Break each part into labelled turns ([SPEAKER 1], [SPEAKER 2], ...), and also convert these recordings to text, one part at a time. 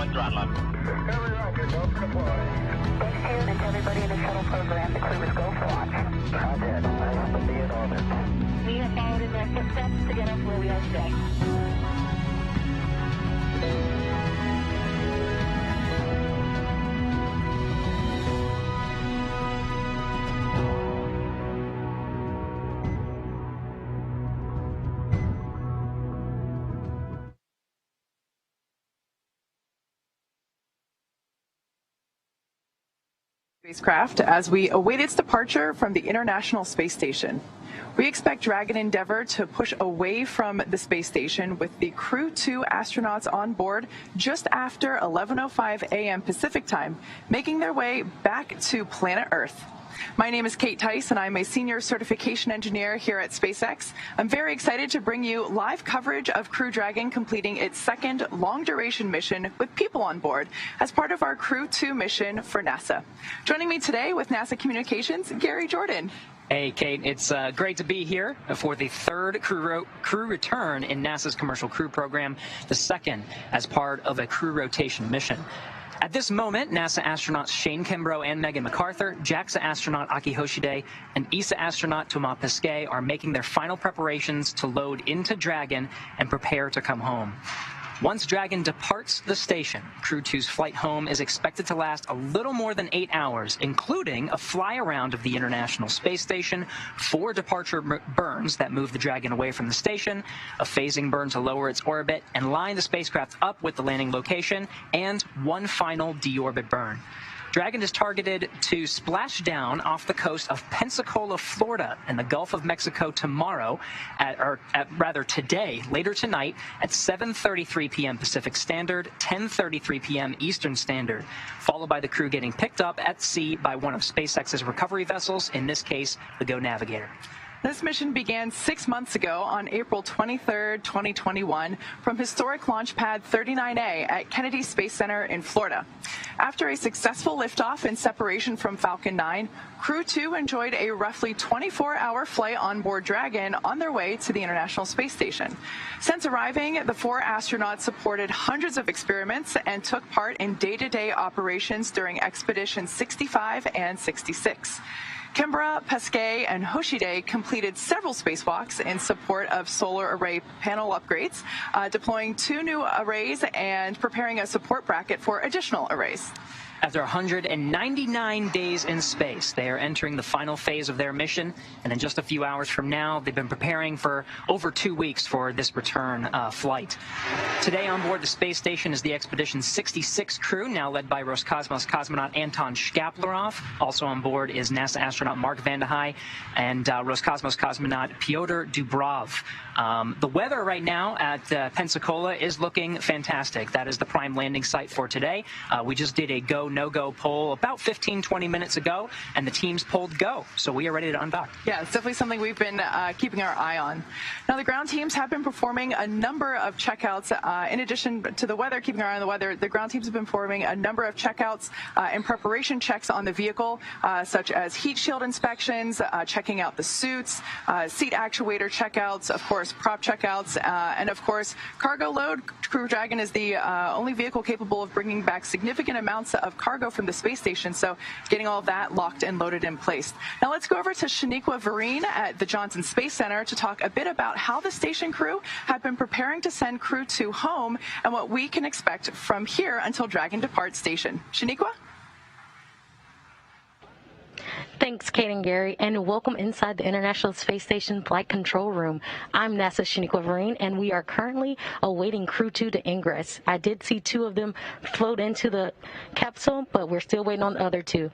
[SPEAKER 1] one throttle up.
[SPEAKER 2] Every rocket, go for deploy.
[SPEAKER 3] Thanks, Karen, and to everybody in the shuttle program. The crew is go for launch.
[SPEAKER 2] Roger. Nice to be in orbit.
[SPEAKER 3] We have followed in their footsteps to get us where we are today.
[SPEAKER 4] Spacecraft as we await its departure from the International Space Station. We expect Dragon Endeavour to push away from the space station with the Crew 2 astronauts on board just after 11:05 a.m. Pacific time, making their way back to planet Earth. My name is Kate Tice, and I'm a senior certification engineer here at SpaceX. I'm very excited to bring you live coverage of Crew Dragon completing its second long-duration mission with people on board as part of our Crew 2 mission for NASA. Joining me today with NASA Communications, Gary Jordan.
[SPEAKER 5] Hey, Kate, it's great to be here for the third crew return in NASA's Commercial Crew program, the second as part of a crew rotation mission. At this moment, NASA astronauts Shane Kimbrough and Megan MacArthur, JAXA astronaut Aki Hoshide, and ESA astronaut Thomas Pesquet are making their final preparations to load into Dragon and prepare to come home. Once Dragon departs the station, Crew 2's flight home is expected to last a little more than 8 hours, including a fly-around of the International Space Station, 4 departure burns that move the Dragon away from the station, a phasing burn to lower its orbit and line the spacecraft up with the landing location, and 1 final deorbit burn. Dragon is targeted to splash down off the coast of Pensacola, Florida, in the Gulf of Mexico tomorrow, today, later tonight, at 7:33 p.m. Pacific Standard, 10:33 p.m. Eastern Standard, followed by the crew getting picked up at sea by one of SpaceX's recovery vessels, in this case, the Go Navigator.
[SPEAKER 4] This mission began 6 months ago on April 23, 2021, from historic Launch Pad 39A at Kennedy Space Center in Florida. After a successful liftoff and separation from Falcon 9, Crew 2 enjoyed a roughly 24-hour flight on board Dragon on their way to the International Space Station. Since arriving, the 4 astronauts supported hundreds of experiments and took part in day-to-day operations during Expeditions 65 and 66. Kimbrough, Pesquet, and Hoshide completed several spacewalks in support of solar array panel upgrades, deploying 2 new arrays and preparing a support bracket for additional arrays.
[SPEAKER 5] After 199 days in space, they are entering the final phase of their mission, and in just a few hours from now, they've been preparing for over 2 weeks for this return flight. Today on board the space station is the Expedition 66 crew, now led by Roscosmos cosmonaut Anton Shkaplerov. Also on board is NASA astronaut Mark Vande Hei and Roscosmos cosmonaut Pyotr Dubrov. The weather right now at Pensacola is looking fantastic. That is the prime landing site for today. We just did a go, no-go poll about 15-20 minutes ago, and the teams polled go, so we are ready to undock.
[SPEAKER 4] Yeah, it's definitely something we've been keeping our eye on. Now, the ground teams have been performing a number of checkouts. In addition to the weather, keeping our eye on the weather, the ground teams have been performing a number of checkouts and preparation checks on the vehicle, such as heat shield inspections, checking out the suits, seat actuator checkouts, of course, prop checkouts, and of course, cargo load. Crew Dragon is the only vehicle capable of bringing back significant amounts of cargo from the space station, so getting all of that locked and loaded in place. Now let's go over to Shaniqua Vereen at the Johnson Space Center to talk a bit about how the station crew have been preparing to send Crew 2 home and what we can expect from here until Dragon departs station. Shaniqua?
[SPEAKER 6] Thanks, Kate and Gary, and welcome inside the International Space Station Flight Control Room. I'm NASA's Shaniqua Vereen, and we are currently awaiting Crew 2 to ingress. I did see 2 of them float into the capsule, but we're still waiting on the other 2.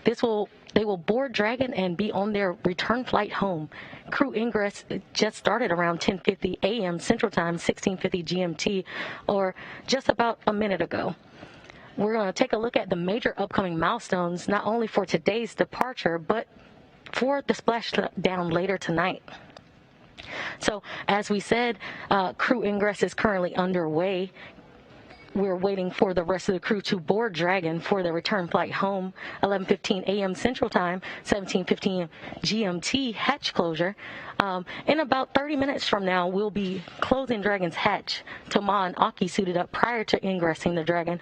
[SPEAKER 6] They will board Dragon and be on their return flight home. Crew ingress just started around 10:50 a.m. Central Time, 16:50 GMT, or just about a minute ago. We're going to take a look at the major upcoming milestones, not only for today's departure, but for the splashdown later tonight. So, as we said, crew ingress is currently underway. we're waiting for the rest of the crew to board Dragon for their return flight home. 11:15 a.m. Central Time, 17:15 GMT hatch closure. In about 30 minutes from now, we'll be closing Dragon's hatch. Toma and Aki suited up prior to ingressing the Dragon.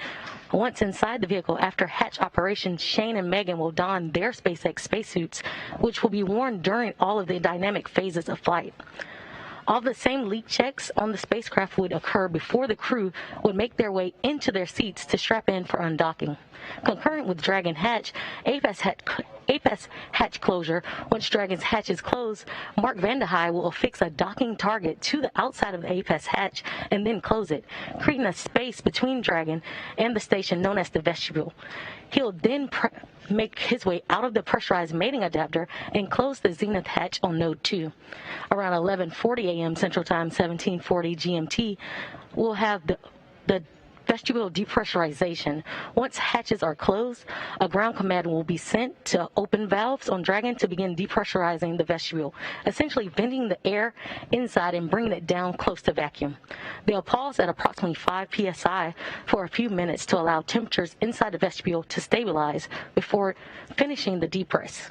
[SPEAKER 6] Once inside the vehicle, after hatch operation, Shane and Megan will don their SpaceX spacesuits, which will be worn during all of the dynamic phases of flight. All the same leak checks on the spacecraft would occur before the crew would make their way into their seats to strap in for undocking. Concurrent with Dragon hatch, APES hatch closure, once Dragon's hatch is closed, Mark Vande Hei will affix a docking target to the outside of the APES hatch and then close it, creating a space between Dragon and the station known as the vestibule. He'll then make his way out of the pressurized mating adapter and close the zenith hatch on node 2. Around 11:40 a.m. Central Time, 17:40 GMT, we'll have the vestibule depressurization. Once hatches are closed, a ground command will be sent to open valves on Dragon to begin depressurizing the vestibule, essentially venting the air inside and bringing it down close to vacuum. They'll pause at approximately 5 psi for a few minutes to allow temperatures inside the vestibule to stabilize before finishing the depress.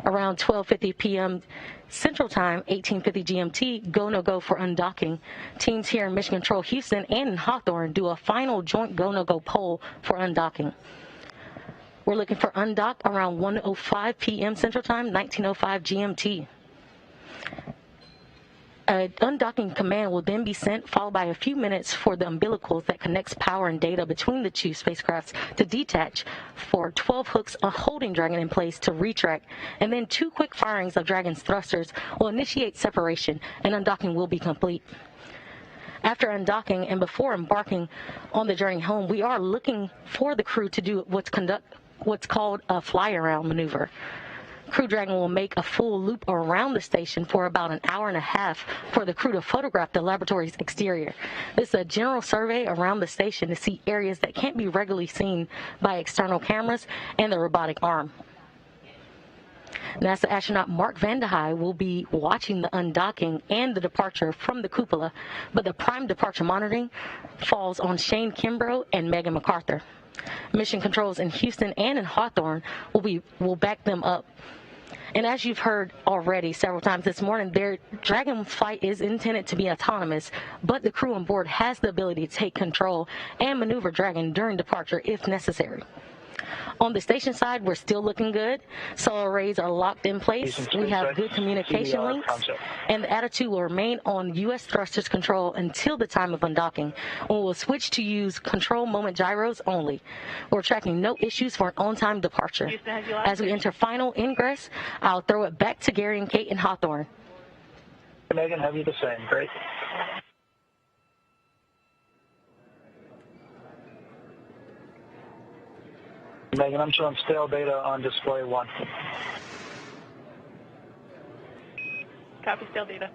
[SPEAKER 6] Around 12:50 p.m. Central Time, 18:50 GMT, go-no-go for undocking. Teams here in Mission Control Houston and in Hawthorne do a final joint go-no-go poll for undocking. We're looking for undock around 1:05 p.m. Central Time, 19:05 GMT. An undocking command will then be sent, followed by a few minutes for the umbilicals that connects power and data between the two spacecrafts to detach, for 12 hooks holding Dragon in place to retract, and then 2 quick firings of Dragon's thrusters will initiate separation, and undocking will be complete. After undocking and before embarking on the journey home, we are looking for the crew to do what's called a fly-around maneuver. Crew Dragon will make a full loop around the station for about an hour and a half for the crew to photograph the laboratory's exterior. This is a general survey around the station to see areas that can't be regularly seen by external cameras and the robotic arm. NASA astronaut Mark Vande Hei will be watching the undocking and the departure from the cupola, but the prime departure monitoring falls on Shane Kimbrough and Megan MacArthur. Mission controls in Houston and in Hawthorne will back them up. And as you've heard already several times this morning, their Dragon flight is intended to be autonomous, but the crew on board has the ability to take control and maneuver Dragon during departure if necessary. On the station side, we're still looking good. Solar arrays are locked in place. We have good communication links, and the attitude will remain on U.S. thrusters control until the time of undocking, when we'll switch to use control moment gyros only. We're tracking no issues for an on-time departure. As we enter final ingress, I'll throw it back to Gary and Kate in Hawthorne.
[SPEAKER 1] Megan, have you the same? Great. Megan, I'm showing stale data on display 1.
[SPEAKER 4] Copy, stale data.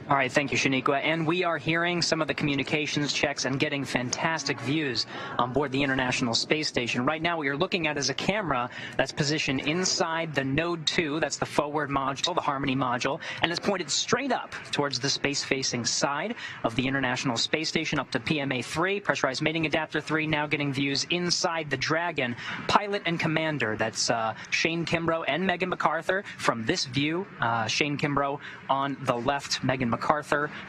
[SPEAKER 5] All right, thank you, Shaniqua. And we are hearing some of the communications checks and getting fantastic views on board the International Space Station. Right now, what you're looking at is a camera that's positioned inside the Node 2, that's the forward module, the Harmony module, and it's pointed straight up towards the space-facing side of the International Space Station up to PMA 3, pressurized mating adapter 3, now getting views inside the Dragon. Pilot and commander, that's Shane Kimbrough and Megan MacArthur. From this view, Shane Kimbrough on the left, Megan MacArthur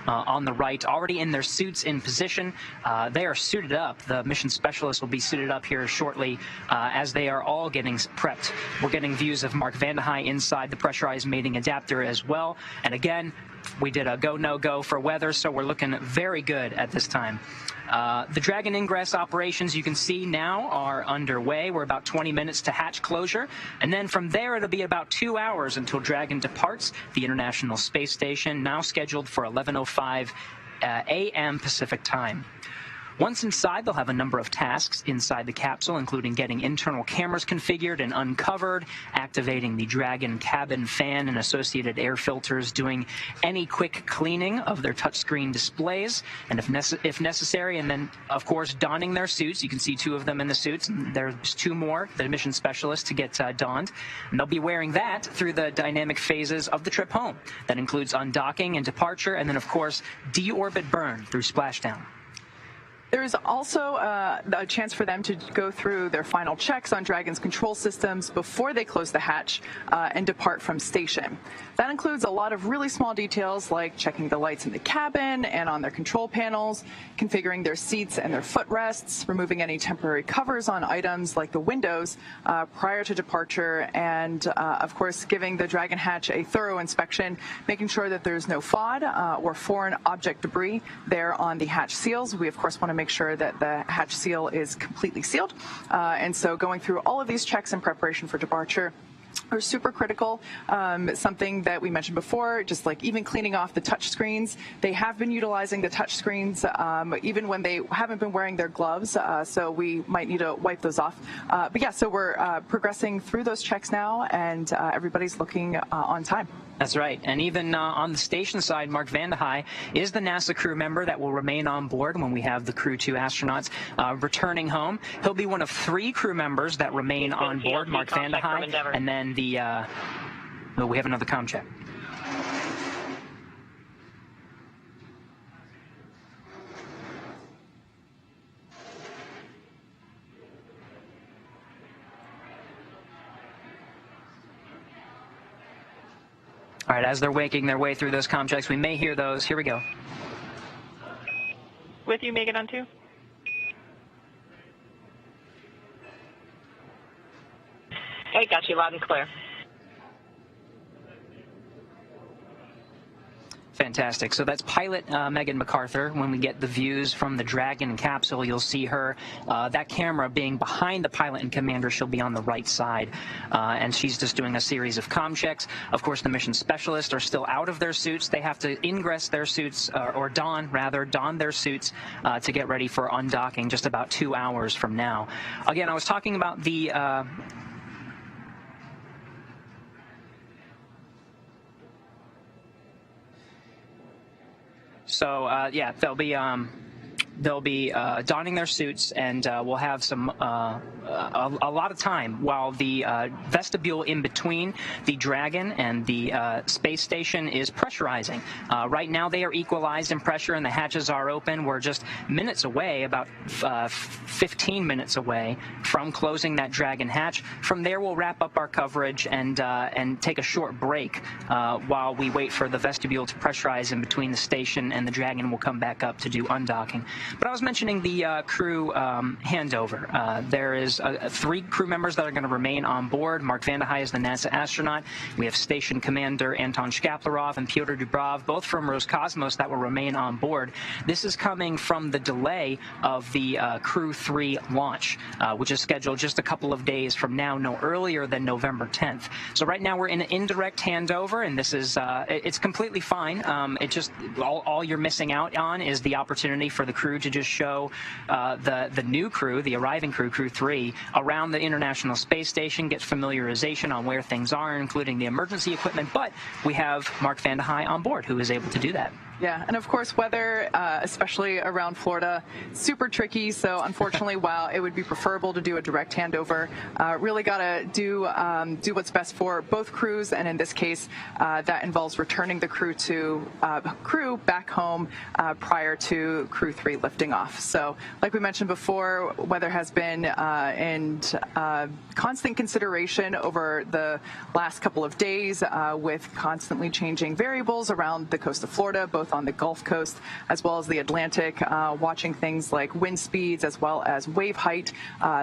[SPEAKER 5] on the right, already in their suits in position. They are suited up. The mission specialists will be suited up here shortly as they are all getting prepped. We're getting views of Mark Vande Hei inside the pressurized mating adapter as well. And again, we did a go, no go for weather, so we're looking very good at this time. The Dragon ingress operations, you can see now, are underway. We're about 20 minutes to hatch closure, and then from there it'll be about 2 hours until Dragon departs the International Space Station, now scheduled for 11:05 a.m. Pacific time. Once inside, they'll have a number of tasks inside the capsule, including getting internal cameras configured and uncovered, activating the Dragon cabin fan and associated air filters, doing any quick cleaning of their touchscreen displays, and if necessary, and then, of course, donning their suits. You can see two of them in the suits, and there's two more, the mission specialists, to get donned. And they'll be wearing that through the dynamic phases of the trip home. That includes undocking and departure, and then, of course, deorbit burn through splashdown.
[SPEAKER 4] There is also a chance for them to go through their final checks on Dragon's control systems before they close the hatch and depart from station. That includes a lot of really small details like checking the lights in the cabin and on their control panels, configuring their seats and their footrests, removing any temporary covers on items like the windows prior to departure, and of course giving the Dragon hatch a thorough inspection, making sure that there's no FOD or foreign object debris there on the hatch seals. We of course want to make sure that the hatch seal is completely sealed, and so going through all of these checks in preparation for departure are super critical. Something that we mentioned before, just like even cleaning off the touch screens. They have been utilizing the touch screens even when they haven't been wearing their gloves, so we might need to wipe those off. But yeah, so we're progressing through those checks now, and everybody's looking on time.
[SPEAKER 5] That's right. And even on the station side, Mark Vande Hei is the NASA crew member that will remain on board when we have the Crew 2 astronauts returning home. He'll be one of 3 crew members that remain on board, Mark Vande Hei, and then the we have another comm check. All right, as they're making their way through those comm checks, we may hear those. Here we go.
[SPEAKER 7] With you, Megan on 2.
[SPEAKER 3] Hey, got you loud and clear.
[SPEAKER 5] Fantastic. So that's pilot Megan MacArthur. When we get the views from the Dragon capsule, you'll see her, that camera being behind the pilot and commander. She'll be on the right side, and she's just doing a series of comm checks. Of course, the mission specialists are still out of their suits. They have to ingress their suits, or don their suits to get ready for undocking just about 2 hours from now. Again, I was talking about the So yeah, they'll be donning their suits, and we'll have some a lot of time while the vestibule in between the Dragon and the space station is pressurizing. Right now they are equalized in pressure and the hatches are open. We're just minutes away, about 15 minutes away from closing that Dragon hatch. From there we'll wrap up our coverage and take a short break while we wait for the vestibule to pressurize in between the station and the Dragon. Will come back up to do undocking. But I was mentioning the crew handover. There is 3 crew members that are going to remain on board. Mark Vande Hei is the NASA astronaut. We have Station Commander Anton Shkaplerov and Pyotr Dubrov, both from Roscosmos, that will remain on board. This is coming from the delay of the Crew 3 launch, which is scheduled just a couple of days from now, no earlier than November 10th. So right now we're in an indirect handover, and this is it's completely fine. It just all you're missing out on is the opportunity for the crew to just show the new crew, the arriving crew, Crew 3, around the International Space Station, get familiarization on where things are, including the emergency equipment. But we have Mark Vande Hei on board, who is able to do that.
[SPEAKER 4] Yeah, and of course weather, especially around Florida, super tricky. So unfortunately, while it would be preferable to do a direct handover, really got to do what's best for both crews. And in this case, that involves returning the crew back home prior to Crew 3 lifting off. So like we mentioned before, weather has been in constant consideration over the last couple of days with constantly changing variables around the coast of Florida, both on the Gulf Coast as well as the Atlantic, watching things like wind speeds as well as wave height.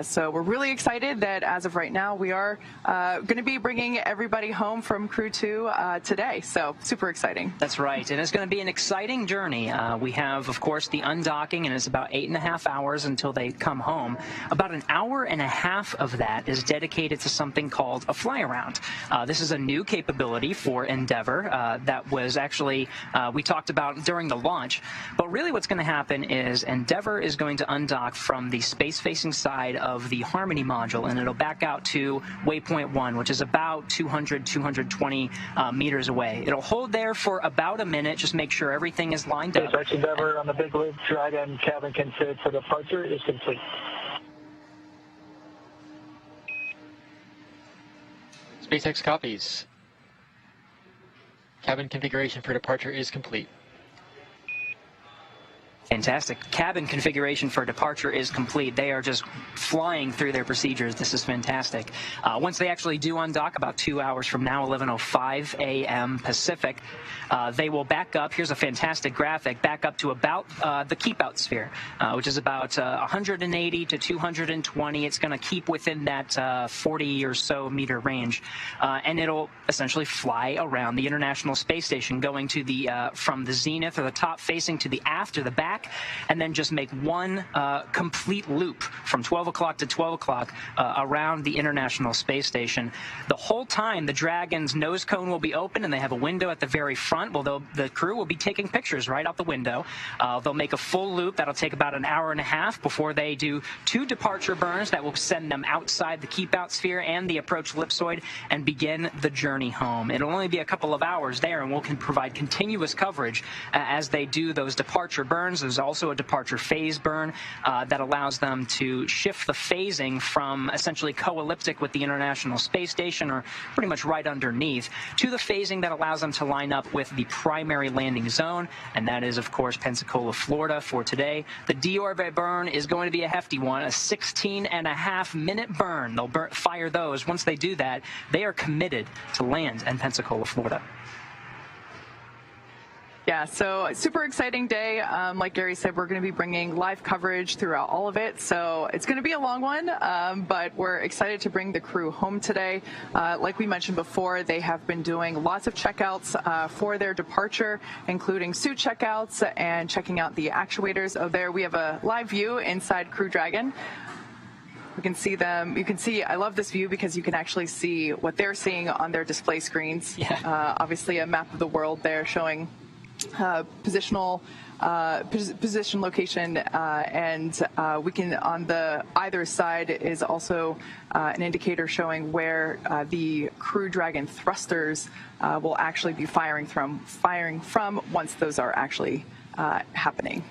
[SPEAKER 4] So we're really excited that as of right now, we are going to be bringing everybody home from Crew 2 today. So super exciting.
[SPEAKER 5] That's right. And it's going to be an exciting journey. We have, of course, the undocking, and it's about 8.5 hours until they come home. About an hour and a half of that is dedicated to something called a fly-around. This is a new capability for Endeavour that was actually, we talked about about during the launch. But really what's going to happen is Endeavour is going to undock from the space-facing side of the Harmony module, and it'll back out to waypoint 1, which is about 200, 220 meters away. It'll hold there for about a minute, just make sure everything is lined up.
[SPEAKER 1] SpaceX Endeavour on the Big Loop Dragon cabin config for departure is complete.
[SPEAKER 7] SpaceX copies. Cabin configuration for departure is complete.
[SPEAKER 5] Fantastic. Cabin configuration for departure is complete. They are just flying through their procedures. This is fantastic. Once they actually do undock, about 2 hours from now, 11:05 a.m. Pacific, they will back up. Here's a fantastic graphic. Back up to about the keep-out sphere, which is about 180 to 220. It's going to keep within that 40 or so meter range, and it'll essentially fly around the International Space Station, going to the from the zenith or the top facing to the aft or the back, and then just make one complete loop from 12 o'clock to 12 o'clock around the International Space Station. The whole time, the Dragon's nose cone will be open, and they have a window at the very front. Well, the crew will be taking pictures right out the window. They'll make a full loop. That'll take about an hour and a half before they do 2 departure burns that will send them outside the keep-out sphere and the approach ellipsoid and begin the journey home. It'll only be a couple of hours there, and we'll provide continuous coverage as they do those departure burns. There's also a departure phase burn that allows them to shift the phasing from essentially co-elliptic with the International Space Station, or pretty much right underneath, to the phasing that allows them to line up with the primary landing zone, and that is, of course, Pensacola, Florida for today. The deorbit burn is going to be a hefty one, a 16.5-minute burn. They'll fire those. Once they do that, they are committed to land in Pensacola, Florida.
[SPEAKER 4] Yeah, so super exciting day. Like Gary said, we're going to be bringing live coverage throughout all of it. So it's going to be a long one, but we're excited to bring the crew home today. Like we mentioned before, they have been doing lots of checkouts for their departure, including suit checkouts and checking out the actuators. Oh, there we have a live view inside Crew Dragon. We can see them. You can see, I love this view because you can actually see what they're seeing on their display screens.
[SPEAKER 5] Yeah.
[SPEAKER 4] Obviously a map of the world there showing position location, and we can, on the either side is also an indicator showing where the Crew Dragon thrusters will actually be firing from once those are actually happening.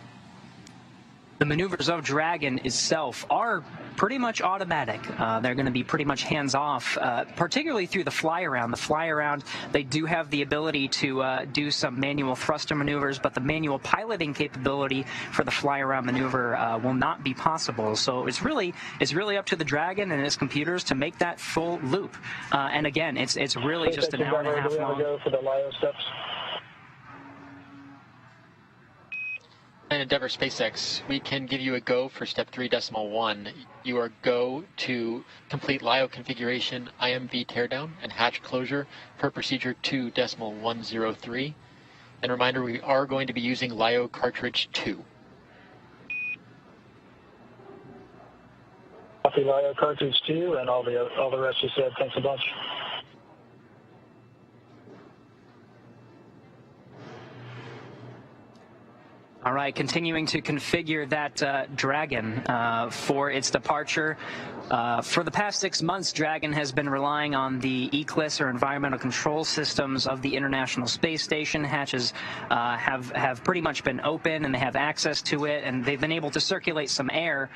[SPEAKER 5] The maneuvers of Dragon itself are pretty much automatic. They're going to be pretty much hands-off, particularly through the fly-around. The fly-around, they do have the ability to do some manual thruster maneuvers, but the manual piloting capability for the fly-around maneuver will not be possible. So it's really up to the Dragon and its computers to make that full loop. And again, it's really just an hour and a half long.
[SPEAKER 1] Go for the LIO steps.
[SPEAKER 7] And Endeavour SpaceX, we can give you a go for step 3.1. You are go to complete LIO configuration, IMV teardown, and hatch closure per procedure 2.103. And reminder, we are going to be using LIO cartridge 2.
[SPEAKER 1] Copy LIO cartridge 2, and all the rest you said. Thanks a bunch.
[SPEAKER 5] All right, continuing to configure that Dragon for its departure. For the past 6 months, Dragon has been relying on the ECLSS, or environmental control systems, of the International Space Station. Hatches have pretty much been open, and they have access to it, and they've been able to circulate some air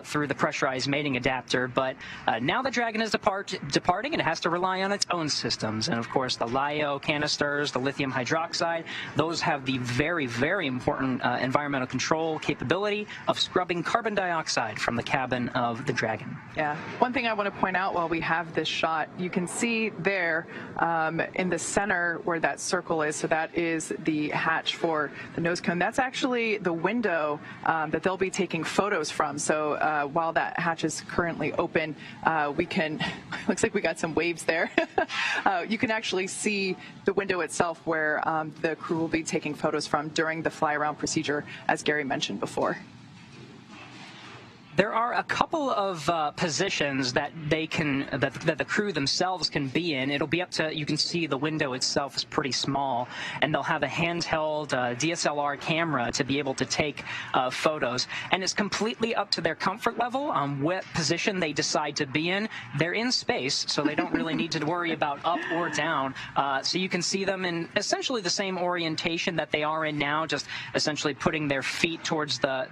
[SPEAKER 5] through the pressurized mating adapter. But now the Dragon is departing, it has to rely on its own systems. And of course, the LIO canisters, the lithium hydroxide, those have the very, very important environmental control capability of scrubbing carbon dioxide from the cabin of the Dragon.
[SPEAKER 4] Yeah. One thing I want to point out while we have this shot, you can see there in the center where that circle is, so that is the hatch for the nose cone. That's actually the window that they'll be taking photos from. So while that hatch is currently open, we can, looks like we got some waves there. You can actually see the window itself where the crew will be taking photos from during the fly-around procedure, as Gary mentioned before.
[SPEAKER 5] There are a couple of positions that they can that the crew themselves can be in. It'll be up to, you can see the window itself is pretty small, and they'll have a handheld DSLR camera to be able to take photos. And it's completely up to their comfort level on what position they decide to be in. They're in space, so they don't really need to worry about up or down. So you can see them in essentially the same orientation that they are in now, just essentially putting their feet towards the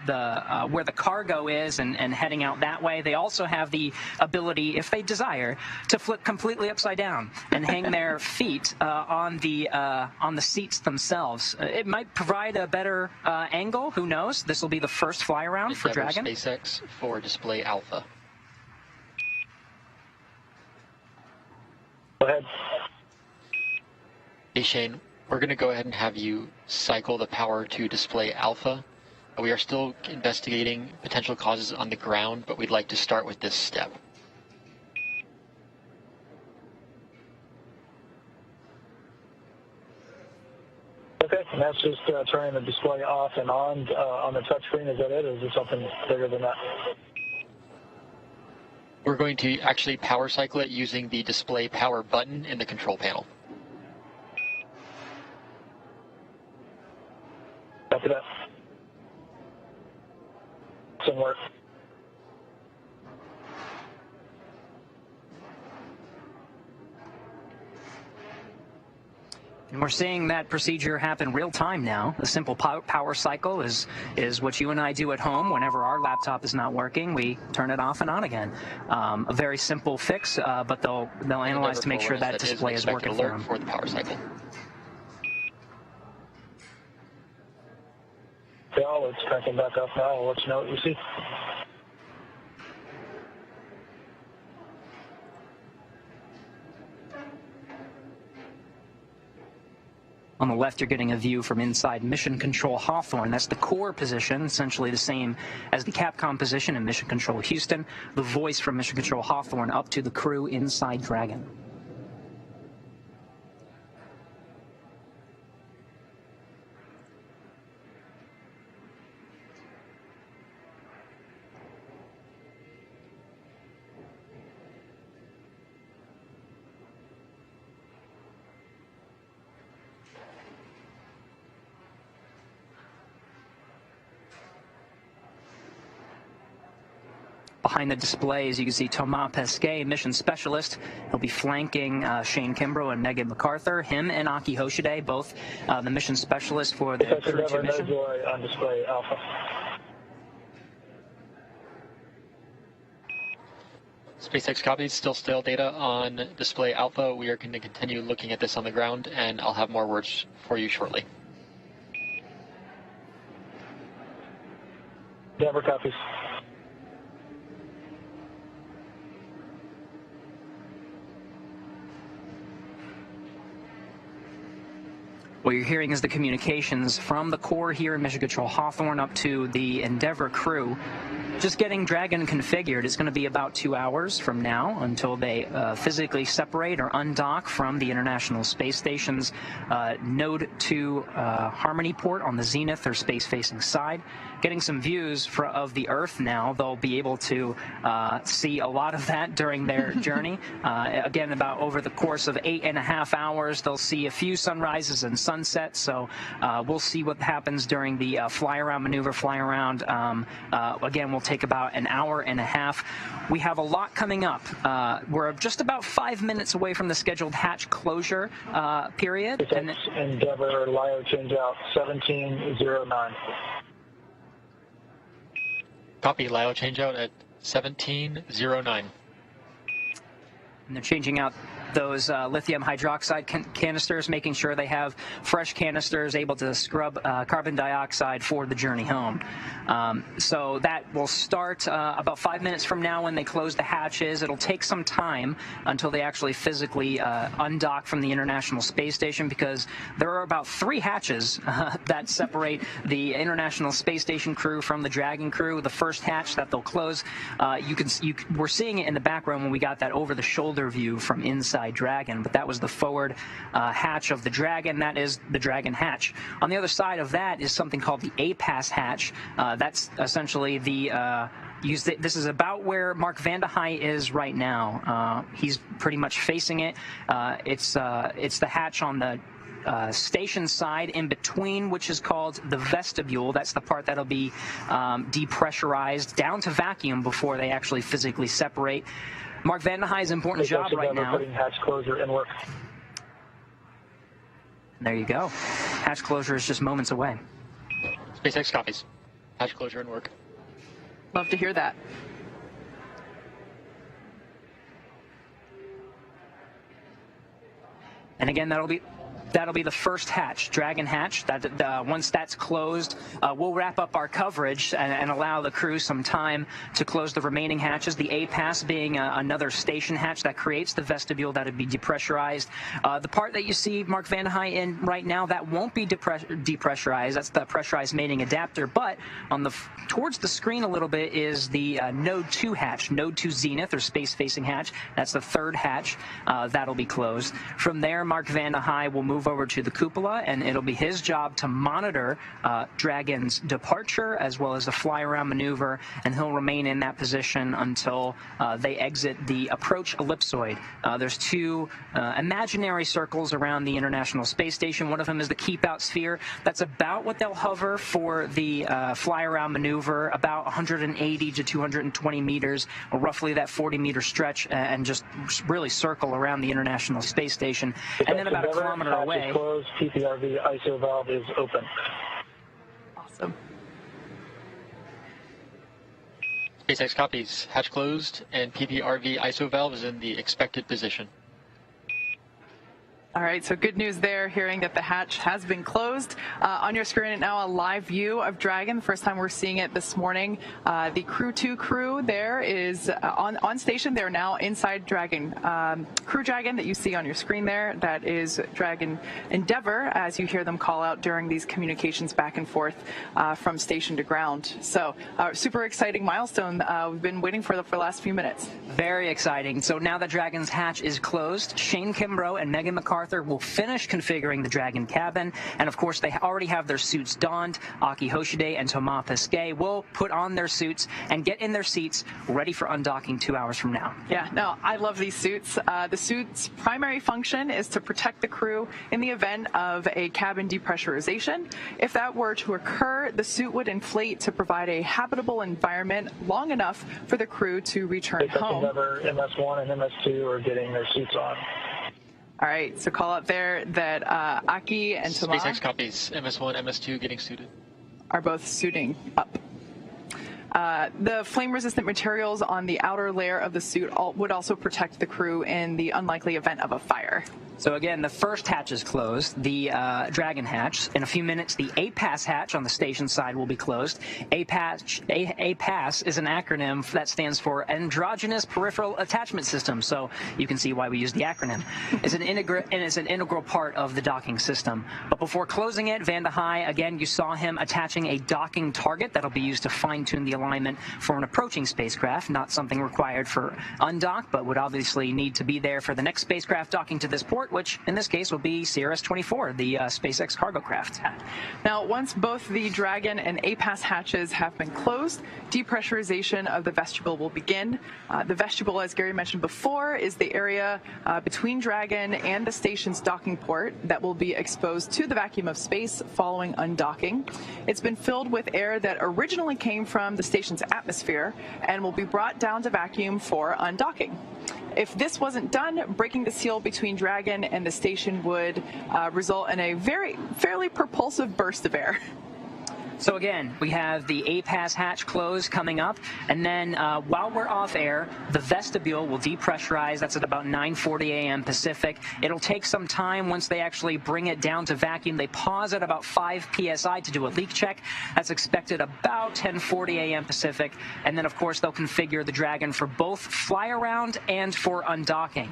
[SPEAKER 5] where the cargo is and heading out that way. They also have the ability, if they desire, to flip completely upside down and hang their feet on the seats themselves. It might provide a better angle. Who knows? This will be the first fly around for Dragon.
[SPEAKER 7] SpaceX for display Alpha.
[SPEAKER 1] Go ahead.
[SPEAKER 7] Hey Shane, we're going to go ahead and have you cycle the power to display Alpha. We are still investigating potential causes on the ground, but we'd like to start with this step.
[SPEAKER 1] Okay, and that's just turning the display off and on the touchscreen. Is that it, or is there something bigger than that?
[SPEAKER 7] We're going to actually power cycle it using the display power button in the control panel.
[SPEAKER 1] Copy that. Some work.
[SPEAKER 5] And we're seeing that procedure happen real time now. A simple power cycle is what you and I do at home whenever our laptop is not working. We turn it off and on again. A very simple fix, but they'll analyze to make sure that display is working for them.
[SPEAKER 7] For the power cycle.
[SPEAKER 1] Yeah, let's crank it back up now. I'll let you know what you see.
[SPEAKER 5] On the left, you're getting a view from inside Mission Control Hawthorne. That's the core position, essentially the same as the Capcom position in Mission Control Houston. The voice from Mission Control Hawthorne up to the crew inside Dragon. Behind the displays, you can see Thomas Pesquet, mission specialist. He'll be flanking Shane Kimbrough and Megan MacArthur. Him and Aki Hoshide, both the mission specialists for the Crew 2 mission.
[SPEAKER 1] On display Alpha.
[SPEAKER 7] SpaceX copies, still stale data on display Alpha. We are going to continue looking at this on the ground, and I'll have more words for you shortly.
[SPEAKER 1] Denver copies.
[SPEAKER 5] What you're hearing is the communications from the core here in Mission Control Hawthorne up to the Endeavour crew. Just getting Dragon configured. It's going to be about 2 hours from now until they physically separate or undock from the International Space Station's Node 2 Harmony port on the zenith or space-facing side. Getting some views of the Earth now. They'll be able to see a lot of that during their journey. Again, about over the course of 8.5 hours, they'll see a few sunrises and sunsets. So we'll see what happens during the fly-around maneuver, fly-around. Again, we'll take about an hour and a half. We have a lot coming up. We're just about 5 minutes away from the scheduled hatch closure period.
[SPEAKER 1] And Endeavour LIO changeout 1709.
[SPEAKER 7] Copy, LIO changeout at 1709.
[SPEAKER 5] And they're changing out those lithium hydroxide canisters, making sure they have fresh canisters able to scrub carbon dioxide for the journey home. So that will start about 5 minutes from now when they close the hatches. It'll take some time until they actually physically undock from the International Space Station, because there are about 3 hatches that separate the International Space Station crew from the Dragon crew. The first hatch that they'll close, we're seeing it in the background when we got that over-the-shoulder view from inside Dragon, but that was the forward hatch of the Dragon. That is the Dragon hatch. On the other side of that is something called the APAS hatch. That's essentially the This is about where Mark Vande Hei is right now. He's pretty much facing it. It's the hatch on the station side in between, which is called the vestibule. That's the part that'll be depressurized down to vacuum before they actually physically separate. Mark Vande Hei's important job right now.
[SPEAKER 1] Putting hatch closure in work.
[SPEAKER 5] There you go. Hatch closure is just moments away.
[SPEAKER 7] SpaceX copies. Hatch closure in work.
[SPEAKER 4] Love to hear that.
[SPEAKER 5] And again, that'll be the first hatch, Dragon hatch. Once that's closed, we'll wrap up our coverage and allow the crew some time to close the remaining hatches. The A-Pass being another station hatch that creates the vestibule that would be depressurized. The part that you see Mark Vande Hei in right now, that won't be depressurized. That's the pressurized mating adapter. But on towards the screen a little bit is the Node 2 hatch, Node 2 Zenith or space-facing hatch. That's the third hatch. That'll be closed. From there, Mark Vande Hei will move over to the cupola, and it'll be his job to monitor Dragon's departure as well as the fly-around maneuver, and he'll remain in that position until they exit the approach ellipsoid. There's two imaginary circles around the International Space Station. One of them is the keep-out sphere. That's about what they'll hover for the fly-around maneuver, about 180 to 220 meters, or roughly that 40-meter stretch, and just really circle around the International Space Station. And then about a kilometer away,
[SPEAKER 1] closed, PPRV ISO valve is open.
[SPEAKER 4] Awesome.
[SPEAKER 7] SpaceX copies. Hatch closed, and PPRV ISO valve is in the expected position.
[SPEAKER 4] All right, so good news there, hearing that the hatch has been closed. On your screen now, a live view of Dragon. The first time we're seeing it this morning. The Crew 2 crew there is on station. They're now inside Dragon. Crew Dragon that you see on your screen there, that is Dragon Endeavour, as you hear them call out during these communications back and forth from station to ground. So super exciting milestone we've been waiting for the last few minutes.
[SPEAKER 5] Very exciting. So now that Dragon's hatch is closed, Shane Kimbrough and Megan McCarthy will finish configuring the Dragon cabin, and of course they already have their suits donned. Aki Hoshide and Thomas Pesquet will put on their suits and get in their seats ready for undocking 2 hours from now.
[SPEAKER 4] Yeah, no, I love these suits. The suit's primary function is to protect the crew in the event of a cabin depressurization. If that were to occur, the suit would inflate to provide a habitable environment long enough for the crew to return home.
[SPEAKER 1] MS1 and MS2 are getting their suits on.
[SPEAKER 4] All right, so call out there that Aki and Thomas
[SPEAKER 7] SpaceX copies. MS1, MS2 getting suited.
[SPEAKER 4] Are both suiting up. The flame-resistant materials on the outer layer of the suit would also protect the crew in the unlikely event of a fire.
[SPEAKER 5] So again, the first hatch is closed, the Dragon hatch. In a few minutes, the A-Pass hatch on the station side will be closed. A-Pass is an acronym that stands for Androgynous Peripheral Attachment System, so you can see why we use the acronym. It's an integral part of the docking system. But before closing it, Vande Hei, again, you saw him attaching a docking target that'll be used to fine-tune the alignment for an approaching spacecraft, not something required for undock, but would obviously need to be there for the next spacecraft docking to this port, which in this case will be CRS-24, the SpaceX cargo craft.
[SPEAKER 4] Now, once both the Dragon and A-Pass hatches have been closed, depressurization of the vestibule will begin. The vestibule, as Gary mentioned before, is the area between Dragon and the station's docking port that will be exposed to the vacuum of space following undocking. It's been filled with air that originally came from the station's atmosphere and will be brought down to vacuum for undocking. If this wasn't done, breaking the seal between Dragon and the station would result in a fairly propulsive burst of air.
[SPEAKER 5] So again, we have the A-Pass hatch closed coming up, and then while we're off air, the vestibule will depressurize. That's at about 9:40 a.m. Pacific. It'll take some time once they actually bring it down to vacuum. They pause at about 5 psi to do a leak check. That's expected about 10:40 a.m. Pacific. And then, of course, they'll configure the Dragon for both fly-around and for undocking.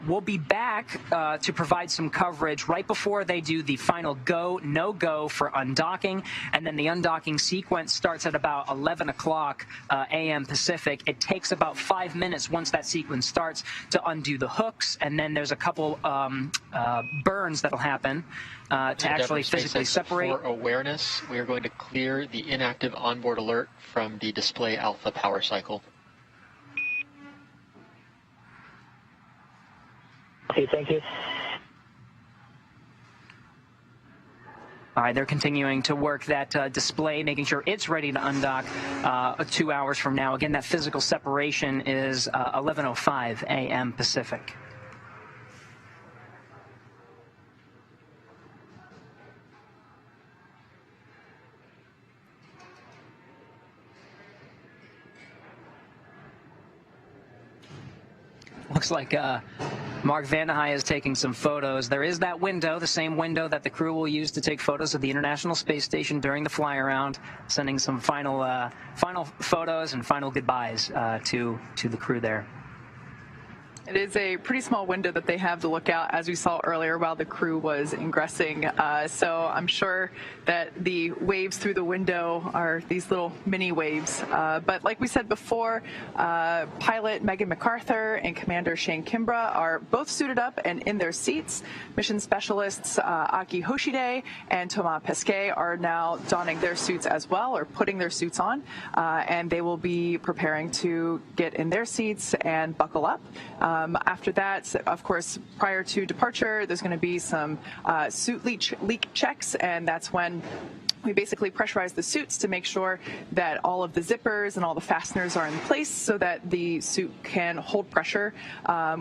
[SPEAKER 5] We'll be back to provide some coverage right before they do the final go, no-go for undocking, and And then the undocking sequence starts at about 11 o'clock a.m. Pacific. It takes about 5 minutes once that sequence starts to undo the hooks, and then there's a couple burns that'll happen to actually physically separate.
[SPEAKER 7] For awareness, we are going to clear the inactive onboard alert from the display alpha power cycle.
[SPEAKER 1] Okay, thank you.
[SPEAKER 5] All right, they're continuing to work that display, making sure it's ready to undock 2 hours from now. Again, that physical separation is 11:05 a.m. Pacific. Looks like Mark Vandehei is taking some photos. There is that window, the same window that the crew will use to take photos of the International Space Station during the fly around, sending some final photos and final goodbyes to the crew there.
[SPEAKER 4] It is a pretty small window that they have to look out, as we saw earlier while the crew was ingressing. So I'm sure that the waves through the window are these little mini waves. But like we said before, pilot Megan MacArthur and Commander Shane Kimbrough are both suited up and in their seats. Mission specialists Aki Hoshide and Thomas Pesquet are now donning their suits as well, or putting their suits on, and they will be preparing to get in their seats and buckle up. After that, of course, prior to departure, there's going to be some suit leak checks, and that's when we basically pressurize the suits to make sure that all of the zippers and all the fasteners are in place so that the suit can hold pressure,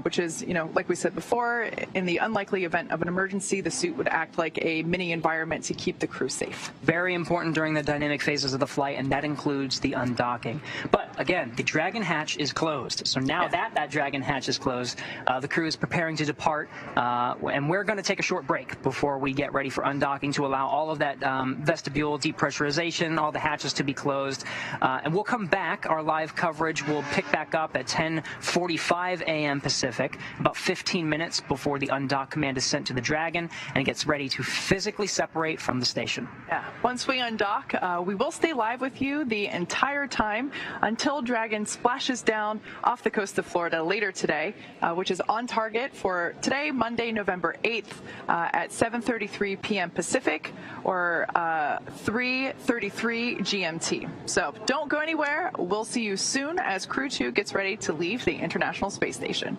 [SPEAKER 4] which is, like we said before, in the unlikely event of an emergency, the suit would act like a mini environment to keep the crew safe.
[SPEAKER 5] Very important during the dynamic phases of the flight, and that includes the undocking. But again, the Dragon hatch is closed. So now that Dragon hatch is closed, the crew is preparing to depart, and we're going to take a short break before we get ready for undocking to allow all of that vestibule depressurization, all the hatches to be closed, and we'll come back. Our live coverage will pick back up at 10:45 a.m. Pacific, about 15 minutes before the undock command is sent to the Dragon and it gets ready to physically separate from the station.
[SPEAKER 4] Yeah. Once we undock, we will stay live with you the entire time until Dragon splashes down off the coast of Florida later today, which is on target for today, Monday, November 8th, at 7:33 p.m. Pacific, or 3:33 GMT. So don't go anywhere. We'll see you soon as Crew 2 gets ready to leave the International Space Station.